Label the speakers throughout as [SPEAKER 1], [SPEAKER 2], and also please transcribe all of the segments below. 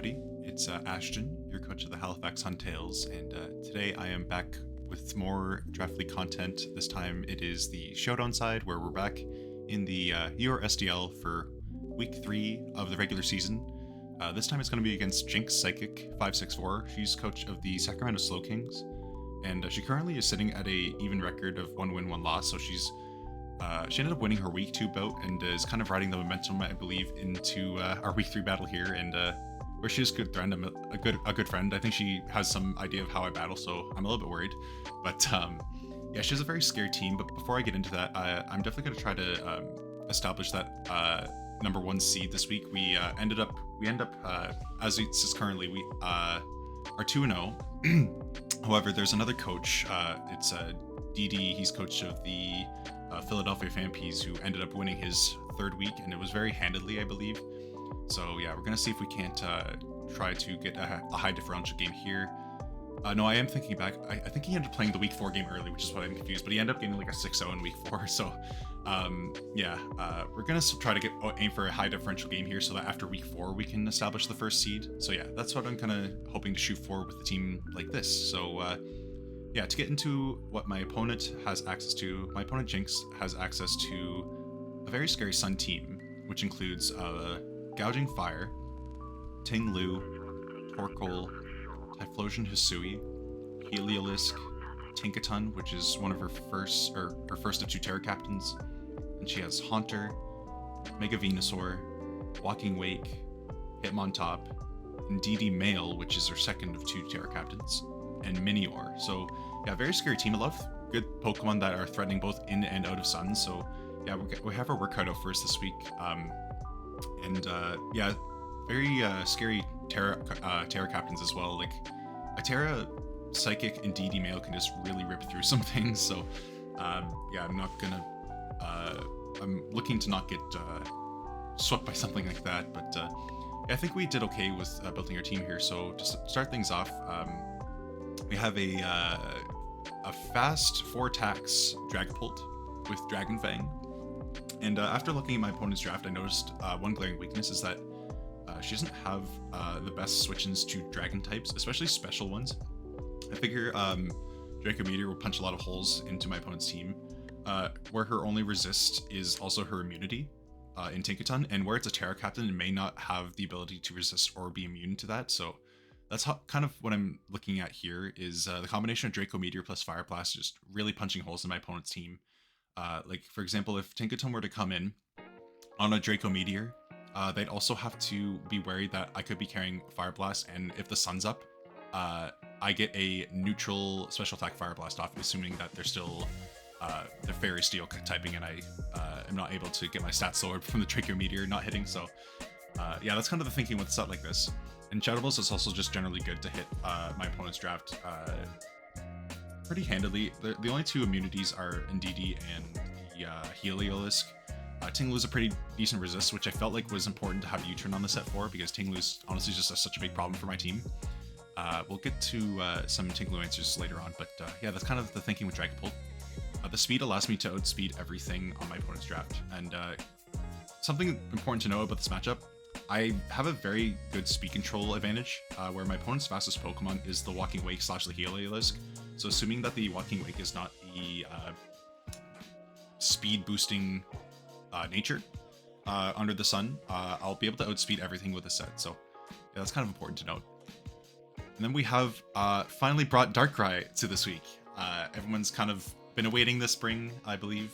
[SPEAKER 1] everybody. It's Ashton, your coach of the Halifax Huntails, and today I am back with more Draft League content. This time it is the Showdown side, where we're back in the URSDL for week 3 of the regular season. This time it's going to be against jinxedpsychic564. She's coach of the Sacramento Slow Kings, and she currently is sitting at a even record of 1 win, 1 loss, so she ended up winning her week 2 bout and is kind of riding the momentum, I believe, into our week 3 battle here, and where she's a good friend. I'm a good friend. I think she has some idea of how I battle, so I'm a little bit worried. But yeah, she has a very scary team. But before I get into that, I'm definitely going to try to establish that number 1 seed this week. We end up as it is currently, we are 2-0. However, there's another coach. It's DD. He's coach of the Philadelphia Fanpeas, who ended up winning his 3rd week, and it was very handedly, I believe. So yeah, we're gonna see if we can't try to get a high differential game here. No, I am thinking back. I think he ended up playing the week 4 game early, which is what I'm confused. But he ended up getting like a 6-0 in week 4. So yeah, we're gonna try to aim for a high differential game here, so that after week 4 we can establish the 1st seed. So yeah, that's what I'm kind of hoping to shoot for with a team like this. So yeah, to get into what my opponent has access to, my opponent Jinx has access to a very scary Sun team, which includes Gouging Fire, Ting Lu, Torkoal, Typhlosion Hisui, Heliolisk, Tinkaton, which is one of her first of 2 Terra Captains, and she has Haunter, Mega Venusaur, Walking Wake, Hitmontop, and DD Male, which is her 2nd of 2 Terra Captains, and Minior. So yeah, very scary team. A lot of good Pokemon that are threatening both in and out of Sun. So yeah, we have our work cut out for us this week. And yeah, very scary Terra Captains as well. Like a Terra Psychic and DD Male can just really rip through some things. So yeah, I'm looking to not get swept by something like that. But yeah, I think we did okay with building our team here. So to start things off, we have a fast 4 attacks Dragapult with Dragon Fang. And after looking at my opponent's draft, I noticed one glaring weakness is that she doesn't have the best switch-ins to Dragon types, especially special ones. I figure Draco Meteor will punch a lot of holes into my opponent's team, where her only resist is also her immunity in Tinkaton, and where it's a Terra Captain, it may not have the ability to resist or be immune to that. So that's kind of what I'm looking at here is the combination of Draco Meteor plus Fire Blast just really punching holes in my opponent's team. Like, for example, if Tinkaton were to come in on a Draco Meteor, they'd also have to be wary that I could be carrying Fire Blast, and if the sun's up, I get a neutral special attack Fire Blast off, assuming that they're still they're Fairy Steel typing, and I am not able to get my stats lowered from the Draco Meteor not hitting. So yeah, that's kind of the thinking with a set like this. And Shadow Balls is also just generally good to hit my opponent's draft pretty handily. The only 2 immunities are Indeedee and the Heliolisk. Tinglu's a pretty decent resist, which I felt like was important to have U-turn on the set for, because Tinglu's honestly just such a big problem for my team. We'll get to some Tinglu answers later on, but yeah, that's kind of the thinking with Dragapult. The speed allows me to outspeed everything on my opponent's draft, and something important to know about this matchup, I have a very good speed control advantage, where my opponent's fastest Pokemon is the Walking Wake / the Heliolisk. So assuming that the Walking Wake is not the speed boosting nature under the sun, I'll be able to outspeed everything with the set. So yeah, that's kind of important to note. And then we have finally brought Darkrai to this week. Everyone's kind of been awaiting this spring, I believe,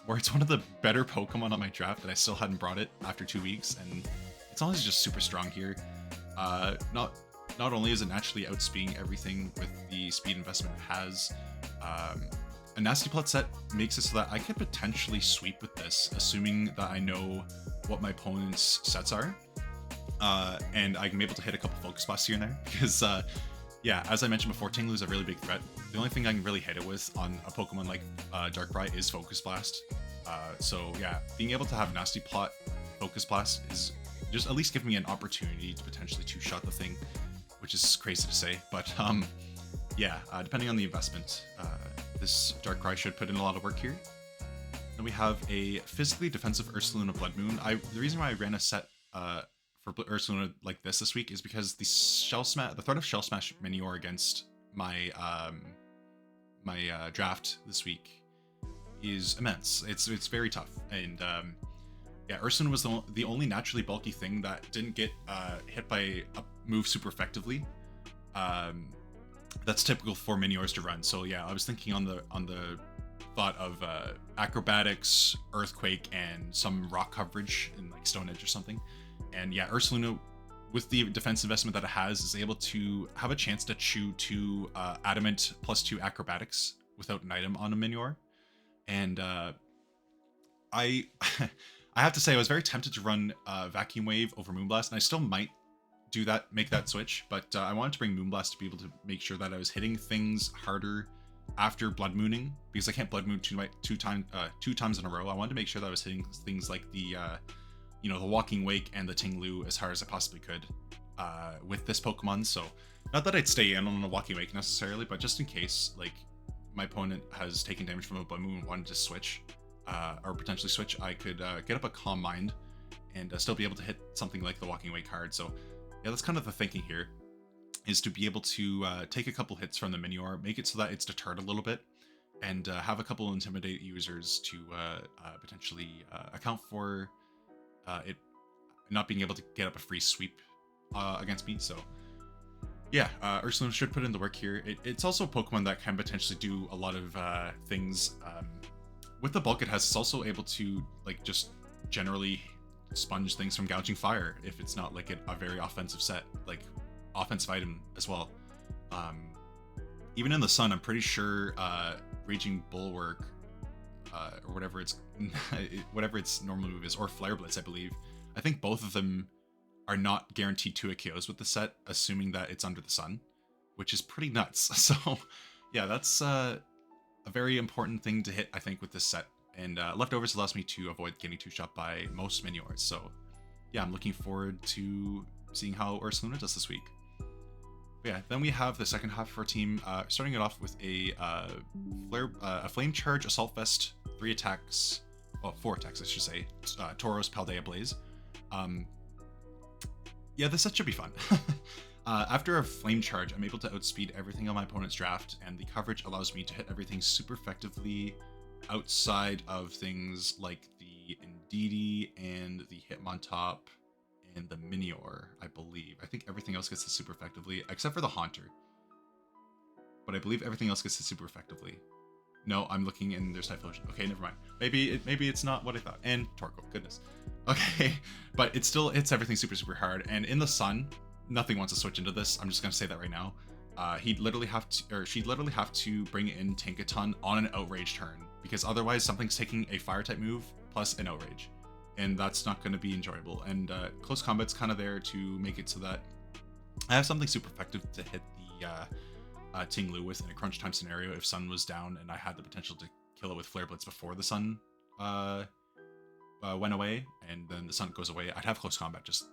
[SPEAKER 1] where it's one of the better Pokemon on my draft, and I still hadn't brought it after 2 weeks, and it's honestly just super strong here. Not only is it naturally outspeeding everything with the speed investment it has, a Nasty Plot set makes it so that I could potentially sweep with this, assuming that I know what my opponent's sets are, and I can be able to hit a couple Focus Blasts here and there, because yeah, as I mentioned before, Tinglu is a really big threat. The only thing I can really hit it with on a Pokemon like Darkrai is Focus Blast. So yeah, being able to have Nasty Plot Focus Blast is just at least give me an opportunity to potentially 2-shot the thing, which is crazy to say, but yeah, depending on the investment, this Darkrai should put in a lot of work here. Then we have a physically defensive Ursaluna Blood Moon. The reason why I ran a set for Ursaluna like this week is because the threat of Shell Smash Minior against my draft this week is immense. It's very tough, and yeah, Ursaluna was the only naturally bulky thing that didn't get hit by a move super effectively. That's typical for Miniors to run. So yeah, I was thinking on the thought of acrobatics, earthquake, and some rock coverage in like Stone Edge or something. And yeah, Ursaluna, with the defense investment that it has, is able to have a chance to chew 2 adamant +2 acrobatics without an item on a Minior. And I I have to say I was very tempted to run Vacuum Wave over Moonblast, and I still might do that, make that switch, but I wanted to bring Moonblast to be able to make sure that I was hitting things harder after Blood Mooning, because I can't Blood Moon two times in a row. I wanted to make sure that I was hitting things like the the Walking Wake and the Ting-Lu as hard as I possibly could with this Pokemon. So not that I'd stay in on the Walking Wake necessarily, but just in case like my opponent has taken damage from a Blood Moon and wanted to switch or potentially switch, I could get up a Calm Mind and still be able to hit something like the Walking Wake card. So yeah, that's kind of the thinking here, is to be able to take a couple hits from the Minior, make it so that it's deterred a little bit, and have a couple Intimidate users to potentially account for it not being able to get up a free sweep against me. So yeah, Ursaluna should put in the work here. It's also a Pokemon that can potentially do a lot of things. With the bulk it has, it's also able to like just generally sponge things from Gouging Fire if it's not like a very offensive set, like offensive item as well. Even in the Sun, I'm pretty sure Raging Bulwark or whatever its normal move is, or Flare Blitz, I believe. I think both of them are not guaranteed 2 KOs with the set, assuming that it's under the Sun, which is pretty nuts. So yeah, that's a very important thing to hit, I think, with this set. And Leftovers allows me to avoid getting 2-shot by most Miniors. So yeah, I'm looking forward to seeing how Ursaluna does this week. But yeah, then we have the second half of our team, starting it off with a Flame Charge, Assault Vest, 4 attacks, I should say, Tauros, Paldea, Blaze. Yeah, this set should be fun. After a Flame Charge, I'm able to outspeed everything on my opponent's draft, and the coverage allows me to hit everything super effectively outside of things like the Indeedee and the Hitmontop and the Minior, I believe. I think everything else gets hit super effectively, except for the Haunter. But I believe everything else gets hit super effectively. No, I'm looking and there's Typhlosion. Okay, never mind. Maybe it's not what I thought. And Torkoal, goodness. Okay, but it still hits everything super hard. And in the Sun, nothing wants to switch into this. I'm just gonna say that right now. She'd literally have to bring in Tinkaton on an Outrage turn, because otherwise something's taking a Fire type move plus an Outrage, and that's not going to be enjoyable. And Close Combat's kind of there to make it so that I have something super effective to hit the Ting-Lu with in a crunch time scenario if Sun was down and I had the potential to kill it with Flare Blitz before the Sun went away, and then the Sun goes away. I'd have Close Combat just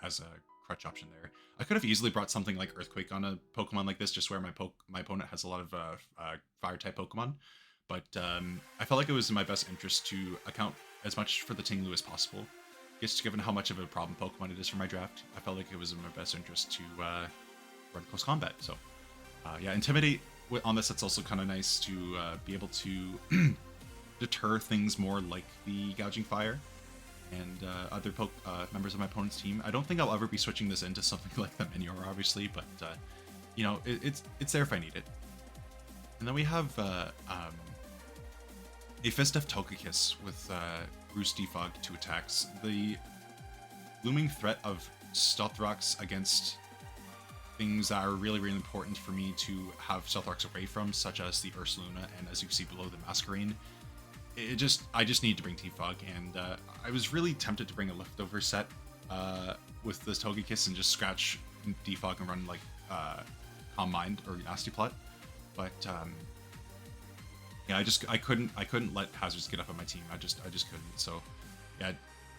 [SPEAKER 1] as a crutch option there. I could have easily brought something like Earthquake on a Pokemon like this, just where my opponent has a lot of Fire type Pokemon, but I felt like it was in my best interest to account as much for the Ting-Lu as possible. Just given how much of a problem Pokemon it is for my draft, I felt like it was in my best interest to run Close Combat. So yeah, Intimidate on this, it's also kind of nice to be able to deter things more like the Gouging Fire and other members of my opponent's team. I don't think I'll ever be switching this into something like the Minior, obviously, but you know, it's there if I need it. And then we have a Fistef Togekiss with Roost Defog 2 attacks. The looming threat of Stealth Rocks against things that are really important for me to have Stealth Rocks away from, such as the Ursaluna and, as you see below, the Masquerain. I just need to bring T-Fog, and I was really tempted to bring a leftover set with this Togekiss and just scratch Defog and run like Calm Mind or Nasty Plot, but yeah, I couldn't let Hazards get up on my team. I just couldn't. So yeah,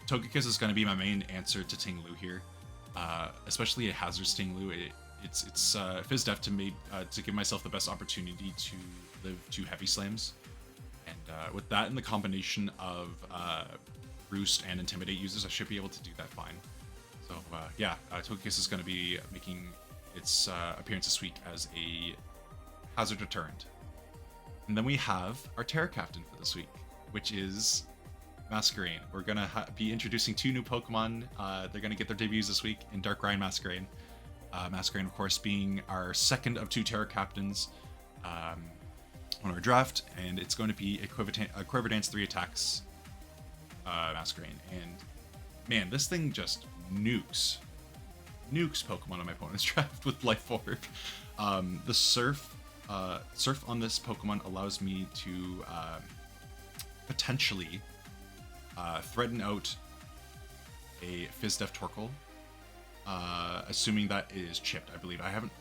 [SPEAKER 1] Togekiss is going to be my main answer to Ting-Lu here, especially a Hazards Ting-Lu. It's Fizdef to give myself the best opportunity to live 2 Heavy Slams. And with that in the combination of Roost and Intimidate users, I should be able to do that fine. So yeah, Togekiss is going to be making its appearance this week as a hazard deterrent. And then we have our Terra Captain for this week, which is Masquerain. We're going to be introducing 2 new Pokemon. They're going to get their debuts this week in Darkrai and Masquerain. Masquerain, of course, being our second of 2 Terra Captains on our draft, and it's going to be a Quiver Dance 3 attacks Masquerain. And man, this thing just nukes Pokemon on my opponent's draft with Life Orb. The Surf on this Pokemon allows me to potentially threaten out a Fizdef Torkoal, assuming that it is chipped. I believe I haven't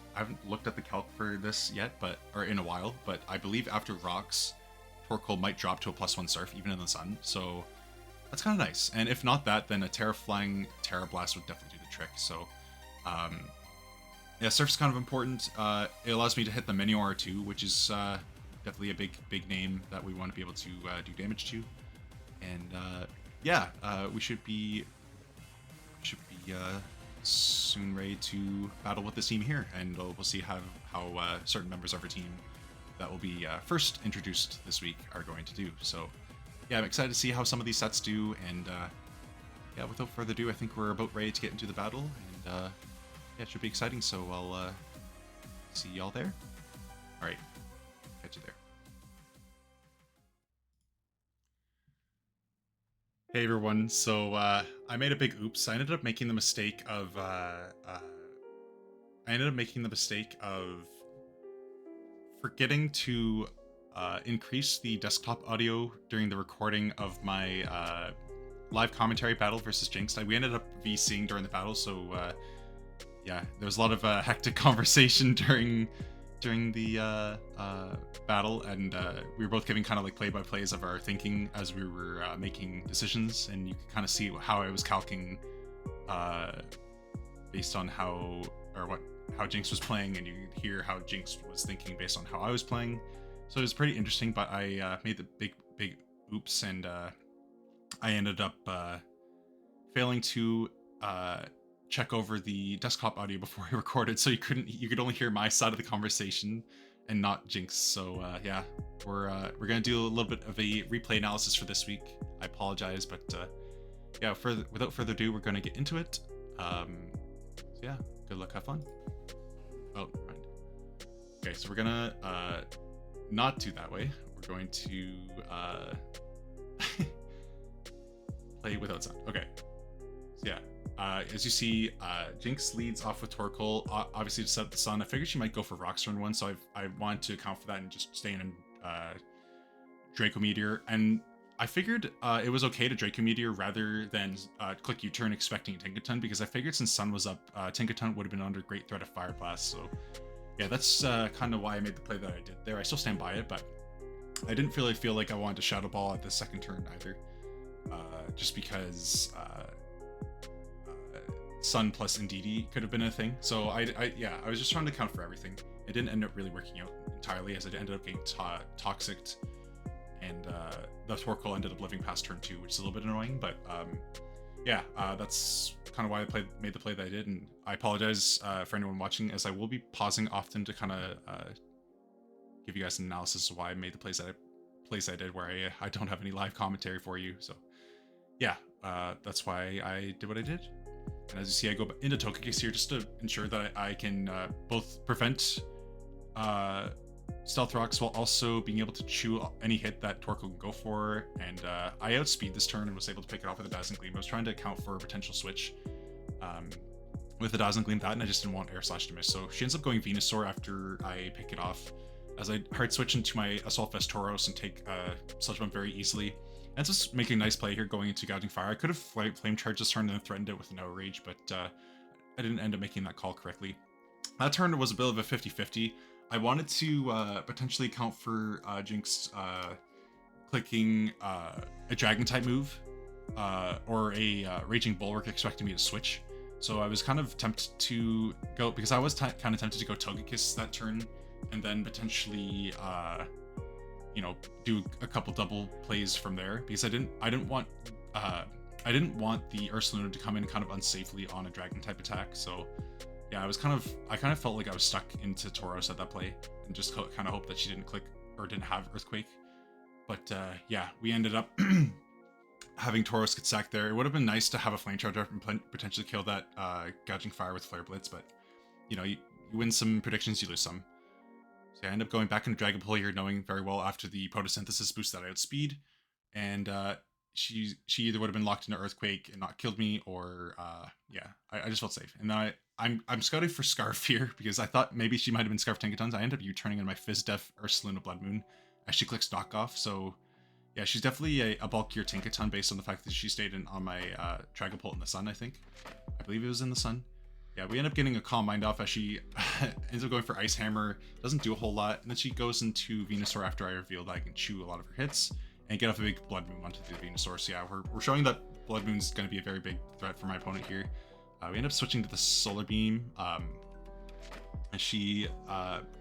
[SPEAKER 1] looked at the calc for this yet, or in a while, but I believe after rocks, Torkoal might drop to a +1 Surf even in the sun. So that's kind of nice. And if not that, then a Terraflying Terra Blast would definitely do the trick. So yeah, Surf's kind of important. It allows me to hit the Minior too, which is definitely a big name that we want to be able to do damage to. And yeah, we should be soon ready to battle with this team here, and we'll see how certain members of our team that will be first introduced this week are going to do. So yeah, I'm excited to see how some of these sets do, and yeah, without further ado, I think we're about ready to get into the battle, and yeah, it should be exciting. So I'll see y'all there. All right, catch you there. Hey everyone, so I made a big oops. I ended up making the mistake of forgetting to increase the desktop audio during the recording of my live commentary battle versus Jinxed. We ended up VCing during the battle, so yeah, there was a lot of hectic conversation during the battle, and we were both giving kind of like play-by-plays of our thinking as we were making decisions, and you could kind of see how I was calcing based on how Jinx was playing, and you could hear how Jinx was thinking based on how I was playing. So it was pretty interesting, but I made the big oops, and I ended up failing to check over the desktop audio before I recorded, so you could only hear my side of the conversation and not Jinx. So yeah, we're gonna do a little bit of a replay analysis for this week. I apologize, but yeah, without further ado, we're gonna get into it. So yeah, good luck, have fun. Oh, right. Okay, so we're gonna not do that way. We're going to play without sound. Okay, so yeah. As you see, Jinx leads off with Torkoal, obviously to set up the sun. I figured she might go for Rocks turn 1, so I wanted to account for that and just stay in Draco Meteor. And I figured it was okay to Draco Meteor rather than click U-turn expecting Tinkaton, because I figured since sun was up, Tinkaton would have been under great threat of Fire Blast. So yeah, that's kind of why I made the play that I did there. I still stand by it, but I didn't really feel like I wanted to Shadow Ball at the second turn either, just because Sun plus Indeedee could have been a thing. So yeah, I was just trying to account for everything. It didn't end up really working out entirely, as it ended up getting toxicked, and the Torkoal ended up living past turn 2, which is a little bit annoying. But yeah, that's kind of why I made the play that I did, and I apologize for anyone watching, as I will be pausing often to kind of give you guys an analysis of why I made the plays I did, where I don't have any live commentary for you. So yeah, that's why I did what I did. And as you see, I go into Togekiss here just to ensure that I can both prevent Stealth Rocks while also being able to chew any hit that Torkoal can go for. And I outspeed this turn and was able to pick it off with a Dazzling Gleam. I was trying to account for a potential switch with the Dazzling Gleam, and I just didn't want Air Slash to miss. So she ends up going Venusaur after I pick it off, as I hard switch into my Assault Vest Tauros and take Sludge Bomb very easily. And just making a nice play here, going into Gouging Fire. I could have Flame Charged this turn and then threatened it with an Outrage, but I didn't end up making that call correctly. That turn was a bit of a 50-50. I wanted to potentially account for Jinx clicking a Dragon-type move or a Raging Bulwark, expecting me to switch. So I was kind of tempted to go, because I was kind of tempted to go Togekiss that turn, and then potentially you know, do a couple double plays from there, because I didn't want I didn't want the Ursaluna to come in kind of unsafely on a dragon type attack, so yeah, I kind of felt like I was stuck into Tauros at that play, and just kind of hoped that she didn't click or didn't have Earthquake. But yeah, we ended up having Tauros get sacked there. It would have been nice to have a Flame Charge up and potentially kill that Gouging Fire with Flare Blitz, but you know, you win some predictions, you lose some. So yeah, I end up going back into Dragon Pull here, knowing very well after the Photosynthesis boost that I outspeed, and she either would have been locked into Earthquake and not killed me, or yeah, I just felt safe. And then I'm scouting for Scarf here because I thought maybe she might have been Scarf Tinkatons. I end up U-turning in my Fizz-Def Ursaluna Blood Moon as she clicks Knockoff. So yeah, she's definitely a bulkier Tinkaton based on the fact that she stayed on my Dragapult in the sun, I think. I believe it was in the sun. Yeah, we end up getting a Calm Mind off as she ends up going for Ice Hammer. Doesn't do a whole lot. And then she goes into Venusaur after I reveal that I can chew a lot of her hits and get off a big Blood Moon onto the Venusaur. So yeah, we're showing that Blood Moon's going to be a very big threat for my opponent here. We end up switching to the Solar Beam. And she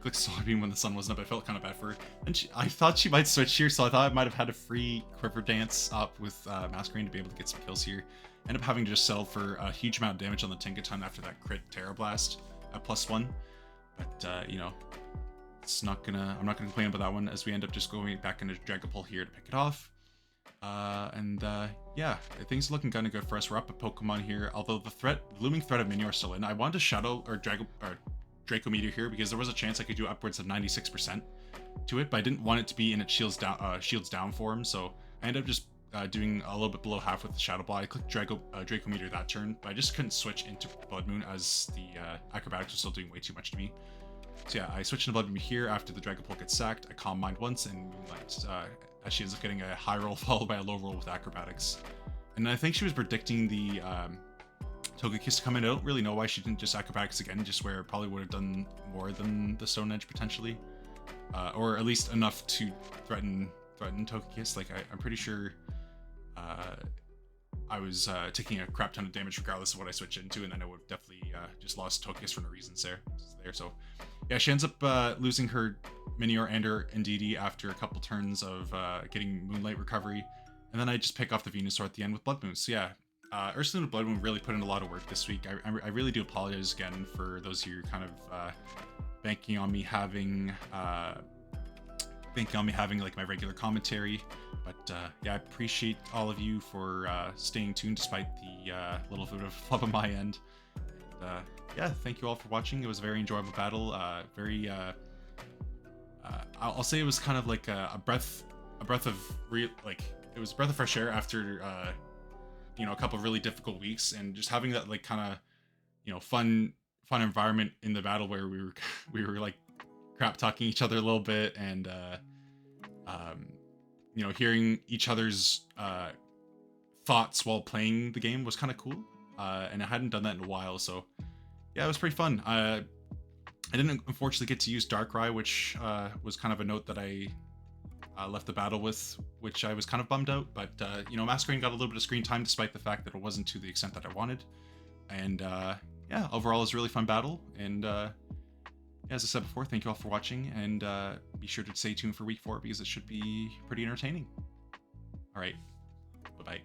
[SPEAKER 1] clicked Solar Beam when the sun wasn't up. I felt kind of bad for her. And I thought she might switch here, so I thought I might have had a free Quiver Dance up with Masquerain to be able to get some kills here. End up having to just settle for a huge amount of damage on the Tinkaton after that crit Terra Blast at +1. But you know, I'm not gonna complain about that one, as we end up just going back into Dragapult here to pick it off. Yeah, things are looking kind of good for us. We're up a Pokemon here, although the looming threat of Minior is still in. I wanted to Shadow or Draco Meteor here because there was a chance I could do upwards of 96% to it, but I didn't want it to be in its shields down form, so I ended up just doing a little bit below half with the Shadow Ball. I clicked Draco Meteor that turn, but I just couldn't switch into Blood Moon as the Acrobatics was still doing way too much to me. So yeah, I switched into Blood Moon here after the Dragapult gets sacked. I Calm Mind once, and Moonlight, as she ends up getting a high roll followed by a low roll with Acrobatics. And I think she was predicting the Togekiss to come in. I don't really know why she didn't just Acrobatics again, just where it probably would have done more than the Stone Edge potentially. Or at least enough to threaten Togekiss. Like, I'm pretty sure I was taking a crap ton of damage regardless of what I switched into, and then I would have definitely just lost Togekiss for no reasons there. So yeah, she ends up losing her Minior and her Indeedee after a couple turns of getting Moonlight recovery, and then I just pick off the Venusaur at the end with Blood Moon. So yeah, Ursaluna Blood Moon really put in a lot of work this week. I really do apologize again for those of you kind of banking on me having like my regular commentary, but yeah, I appreciate all of you for staying tuned despite the little bit of flub on my end. And, yeah, thank you all for watching. It was a very enjoyable battle. I'll say it was kind of like a breath of it was a breath of fresh air after you know, a couple of really difficult weeks, and just having that like kind of, you know, fun environment in the battle where we were like crap talking each other a little bit, and you know, hearing each other's thoughts while playing the game was kind of cool, and I hadn't done that in a while, so yeah, it was pretty fun. I didn't unfortunately get to use Darkrai, which was kind of a note that I left the battle with, which I was kind of bummed out, but you know, Masquerain got a little bit of screen time despite the fact that it wasn't to the extent that I wanted, and yeah, overall it was a really fun battle, and as I said before, thank you all for watching, and be sure to stay tuned for week 4 because it should be pretty entertaining. All right, bye-bye.